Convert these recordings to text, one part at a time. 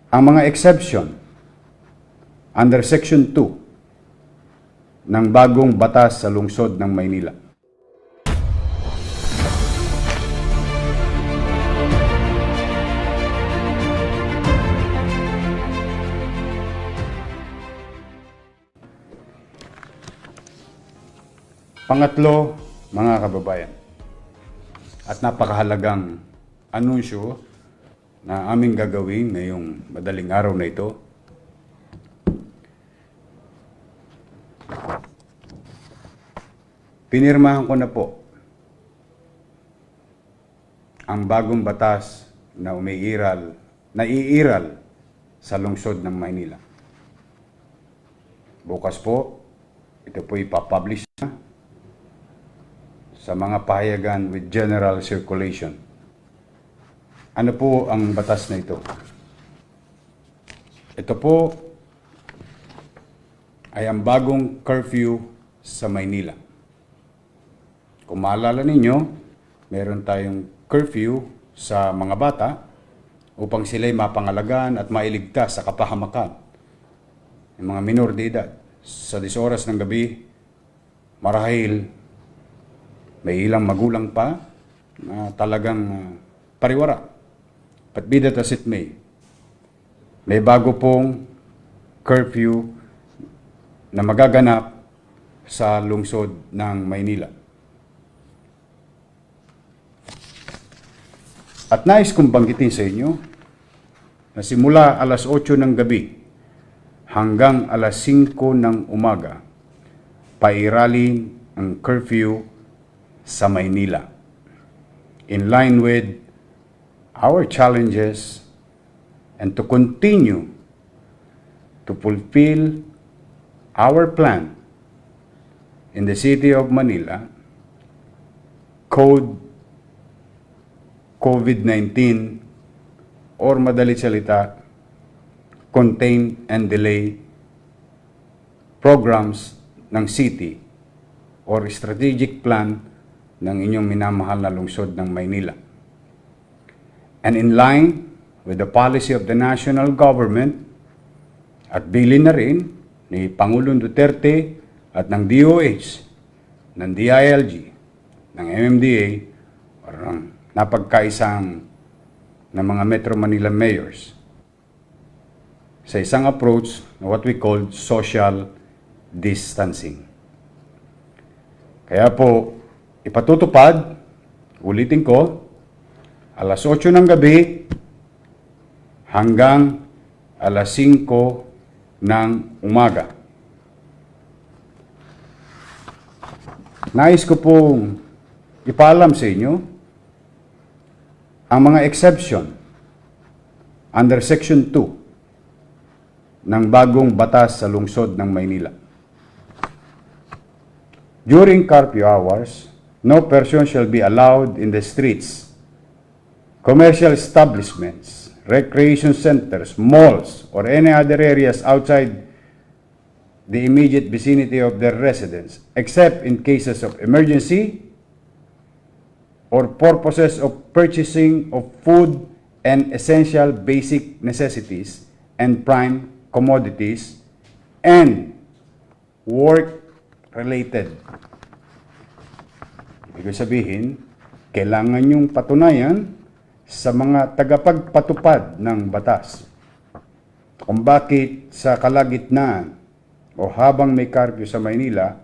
ang mga exception under Section 2 ng bagong batas sa lungsod ng Maynila. Pangatlo, mga kababayan, at napakahalagang anunsyo na aming gagawin ngayong madaling araw na ito. Pinirmahan ko na po ang bagong batas na naiiral sa lungsod ng Maynila. Bukas po, ito po ipapublish na sa mga pahayagan with general circulation. Ano po ang batas na ito? Ito po ay ang bagong curfew sa Maynila. Kung maalala ninyo, meron tayong curfew sa mga bata upang sila'y mapangalagaan at mailigtas sa kapahamakan ng mga minor de edad. Sa 10 oras ng gabi, marahil may ilang magulang pa na talagang pariwara. But be that as it may, may bago pong curfew na magaganap sa lungsod ng Maynila. At nais kong banggitin sa inyo na simula alas 8 ng gabi hanggang alas 5 ng umaga, pairalin ang curfew sa Maynila. In line with our challenges and to continue to fulfill our plan in the city of Manila, Code COVID-19, or madalit salita, contain and delay programs ng city or strategic plan ng inyong minamahal na lungsod ng Maynila. And in line with the policy of the national government at bilin na rin ni Pangulong Duterte at ng DOH, ng DILG, ng MMDA, or ng napagkaisang ng mga Metro Manila mayors sa isang approach na what we call social distancing. Kaya po, ipatutupad, ulitin ko, alas 8 ng gabi hanggang alas 5 ng umaga. Nais ko pong ipaalam sa inyo ang mga exception under Section 2 ng bagong batas sa lungsod ng Maynila. During curfew hours, no person shall be allowed in the streets, commercial establishments, recreation centers, malls, or any other areas outside the immediate vicinity of their residence, except in cases of emergency or purposes of purchasing of food and essential basic necessities and prime commodities and work-related. Ibig sabihin, kailangan yung patunayan sa mga tagapagpatupad ng batas kung bakit sa kalagitnaan o habang may curfew sa Maynila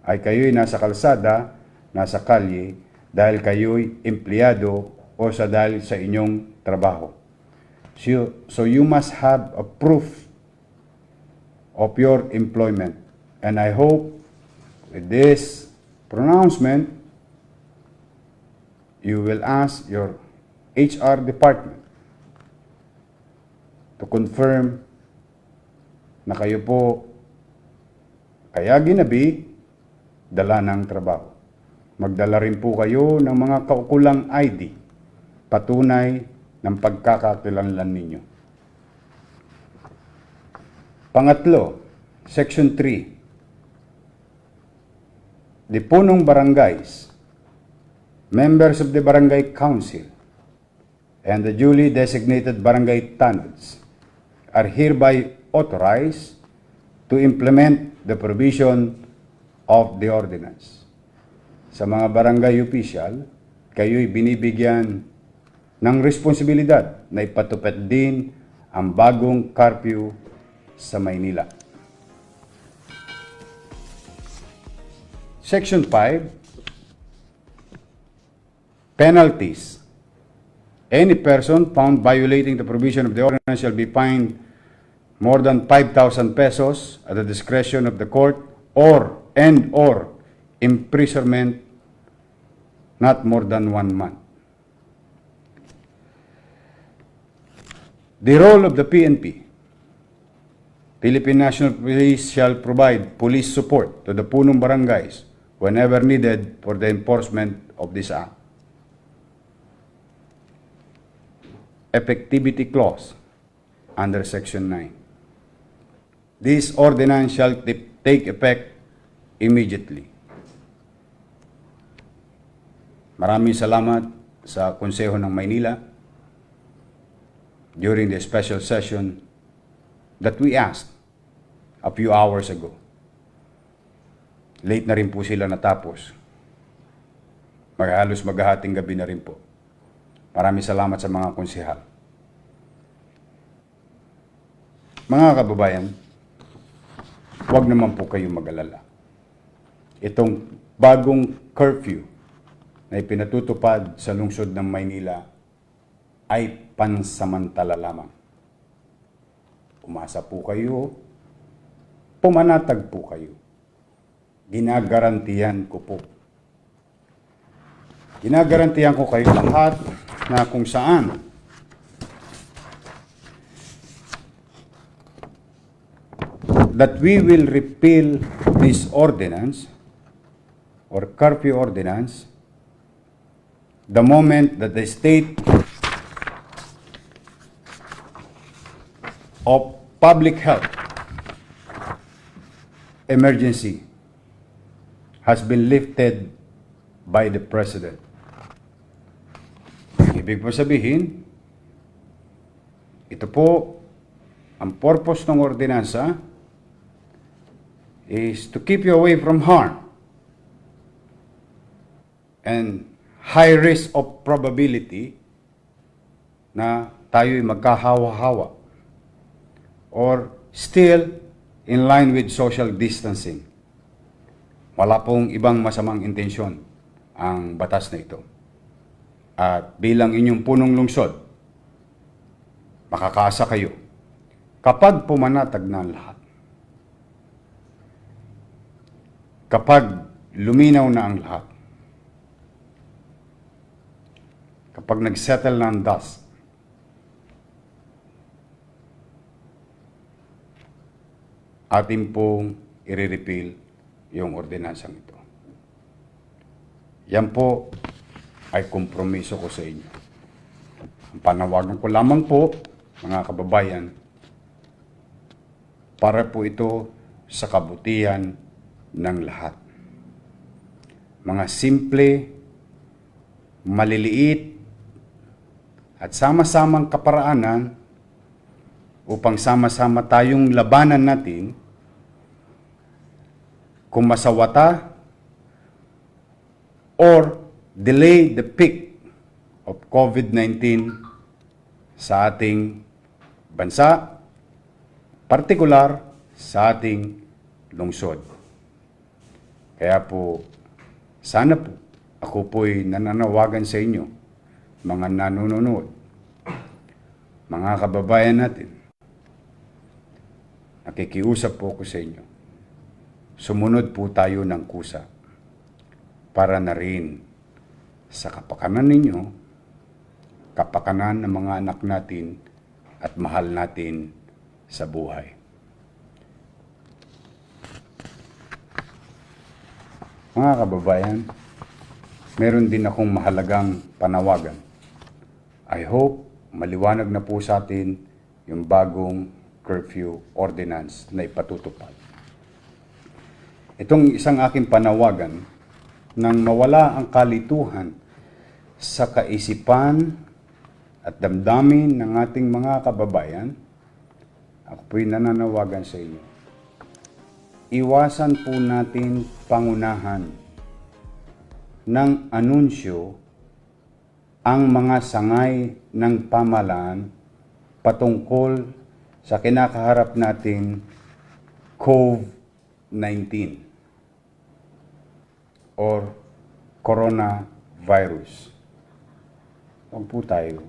ay kayo'y nasa kalsada, nasa kalye, dahil kayo'y empleyado o dahil sa inyong trabaho. So you must have a proof of your employment. And I hope with this pronouncement, you will ask your HR department to confirm na kayo po kaya ginabi dala ng trabaho. Magdala rin po kayo ng mga kaukulang ID, patunay ng pagkakakilanlan ninyo. Pangatlo, Section 3. The punong barangays, members of the barangay council, and the duly designated barangay tanads are hereby authorized to implement the provision of the ordinance. Sa mga barangay official, kayo'y binibigyan ng responsibilidad na ipatupad din ang bagong curfew sa Maynila. Section 5, penalties. Any person found violating the provision of the ordinance shall be fined more than 5,000 pesos at the discretion of the court or imprisonment not more than 1 month. The role of the PNP. Philippine National Police shall provide police support to the punong barangays whenever needed for the enforcement of this act. Effectivity clause under Section 9. This ordinance shall take effect immediately. Maraming salamat sa Konseho ng Maynila during the special session that we asked a few hours ago. Late na rin po sila natapos. Halos maghahating gabi na rin po. Maraming salamat sa mga konsehal. Mga kababayan, huwag naman po kayong mag-alala. Itong bagong curfew na ipinatutupad sa lungsod ng Maynila ay pansamantala lamang. Umasa po kayo, pumanatag po kayo. Ginagarantiyan ko po. Ginagarantiyan ko kayo lahat na kung saan that we will repeal this ordinance or curfew ordinance the moment that the state of public health emergency has been lifted by the President. Ibig po sabihin, ito po, ang purpose ng ordinansa is to keep you away from harm and high risk of probability na tayo'y magkahawa-hawa or still in line with social distancing. Wala pong ibang masamang intensyon ang batas na ito. At bilang inyong punong lungsod, makakaasa kayo kapag pumanatag na ang lahat. Kapag luminaw na ang lahat. Kapag nagsettle na ang dust, atin pong i-repeal yung ordinansang ito. Yan po ay kompromiso ko sa inyo. Ang panawagan ko lamang po, mga kababayan, para po ito sa kabutihan ng lahat. Mga simple, maliliit, at sama-samang kaparaanan upang sama-sama tayong labanan natin kung masawata or delay the peak of COVID-19 sa ating bansa, partikular sa ating lungsod. Kaya po, sana po, ako po'y nananawagan sa inyo, mga nanonood, mga kababayan natin, nakikiusap po ako sa inyo. Sumunod po tayo ng kusa para na rin sa kapakanan ninyo, kapakanan ng mga anak natin at mahal natin sa buhay. Mga kababayan, meron din akong mahalagang panawagan. I hope maliwanag na po sa atin yung bagong curfew ordinance na ipatutupad. Itong isang aking panawagan nang mawala ang kalituhan sa kaisipan at damdamin ng ating mga kababayan Ako po'y nananawagan sa inyo. Iwasan po natin pangunahan ng anunsyo ang mga sangay ng pamahalaan patungkol sa kinakaharap nating COVID-19 or coronavirus. Huwag po tayo.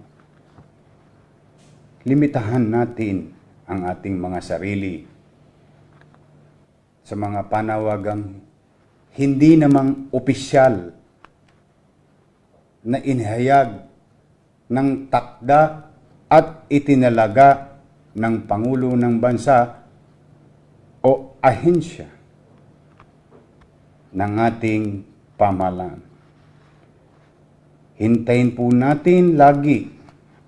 Limitahan natin ang ating mga sarili sa mga panawagang hindi namang opisyal na inihayag ng takda at itinalaga ng Pangulo ng Bansa o ahensya ng ating pamahalaan. Hintayin po natin lagi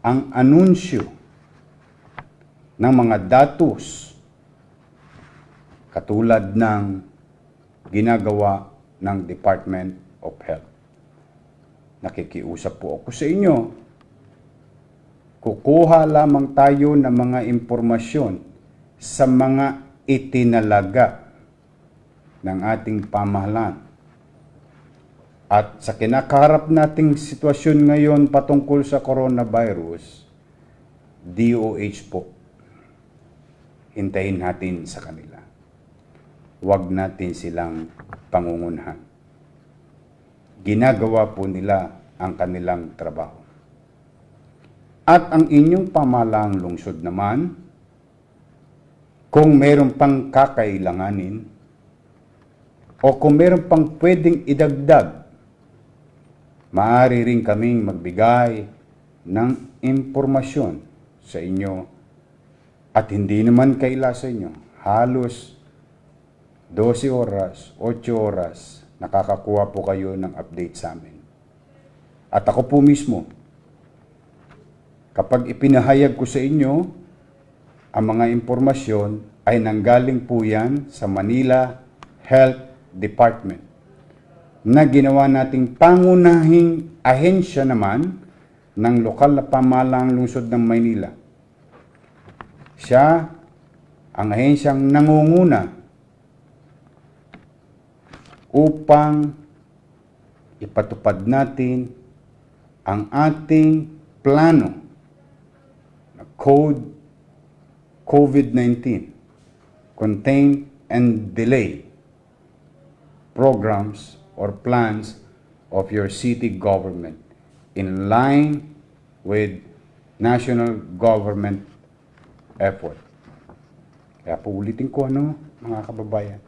ang anunsyo ng mga datos katulad ng ginagawa ng Department of Health. Nakikiusap po ako sa inyo. Kukuha lamang tayo ng mga impormasyon sa mga itinalaga ng ating pamahalaan. At sa kinakaharap nating sitwasyon ngayon patungkol sa coronavirus, DOH po, hintayin natin sa kanila. Huwag natin silang pangungunahan. Ginagawa po nila ang kanilang trabaho. At ang inyong pamahalaang lungsod naman, kung meron pang kakailanganin o kung meron pang pwedeng idagdag, maaari rin kaming magbigay ng impormasyon sa inyo at hindi naman kaila sa inyo. Halos 12 oras, 8 oras, nakakakuha po kayo ng update sa amin. At ako po mismo, kapag ipinahayag ko sa inyo, ang mga impormasyon ay nanggaling po yan sa Manila Health Department na ginawa nating pangunahing ahensya naman ng lokal na pamahalaang lungsod ng Maynila. Siya ang ahensyang nangunguna upang ipatupad natin ang ating plano na COVID-19, Contain and Delay programs or plans of your city government in line with national government effort. Kaya po ulitin ko mga kababayan,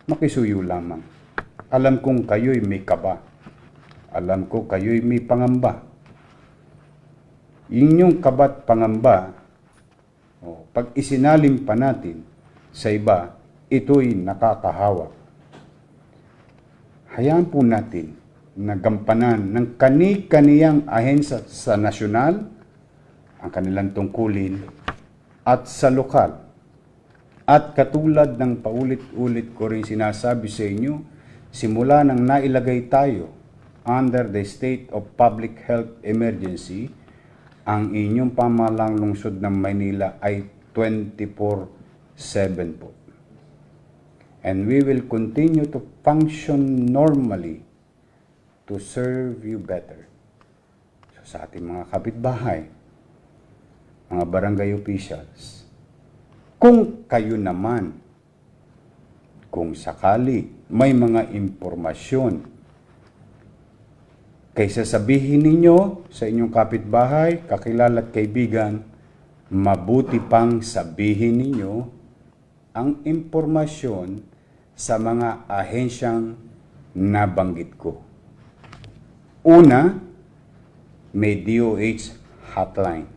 makisuyo lamang. Alam kong kayo'y may kaba. Alam ko kayo'y may pangamba. Inyong kaba't pangamba, pag isinalim pa natin sa iba, ito'y nakakahawa. Hayaan po natin na gampanan ng kani-kaniyang ahensya sa nasyonal, ang kanilang tungkulin, at sa lokal. At katulad ng paulit-ulit ko rin sinasabi sa inyo, simula nang nailagay tayo under the state of public health emergency, ang inyong pamahalaang lungsod ng Maynila ay 24/7 po. And we will continue to function normally to serve you better. So sa ating mga kapitbahay, mga barangay officials, kung kayo naman, kung sakali may mga impormasyon, kaysa sabihin ninyo sa inyong kapitbahay, kakilala at kaibigan, mabuti pang sabihin ninyo ang impormasyon sa mga ahensyang nabanggit ko. Una, may DOH hotline.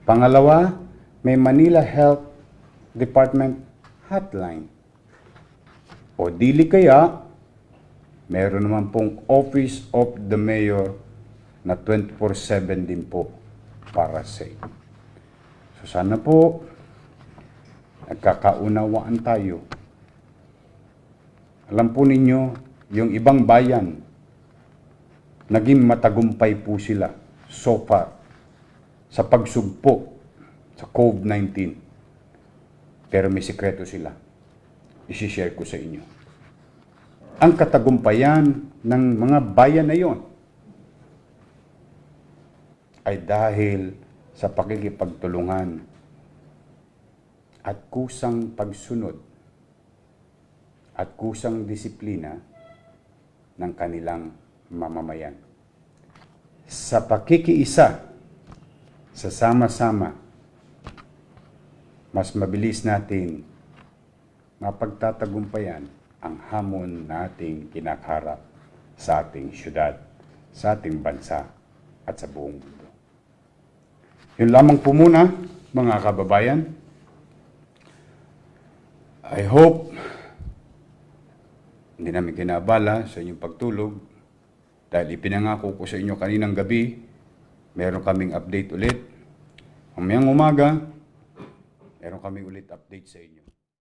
Pangalawa, may Manila Health Department hotline. O dili kaya, meron naman pong Office of the Mayor na 24/7 din po para sa inyo. So sana po, nagkakaunawaan tayo. Alam po ninyo, yung ibang bayan, naging matagumpay po sila so far sa pagsugpo sa COVID-19. Pero may sikreto sila. I-share ko sa inyo. Ang katagumpayan ng mga bayan na yon ay dahil sa pakikipagtulungan at kusang pagsunod at kusang disiplina ng kanilang mamamayan. Sa pakikiisa, sa sama-sama, mas mabilis natin mapagtatagumpayan ang hamon nating kinakaharap sa ating syudad, sa ating bansa, at sa buong mundo. Yun lamang po muna, mga kababayan. I hope hindi namin kinabala sa inyong pagtulog dahil ipinangako ko sa inyo kaninang gabi, meron kaming update ulit. Mamayang umaga, meron kaming ulit update sa inyo.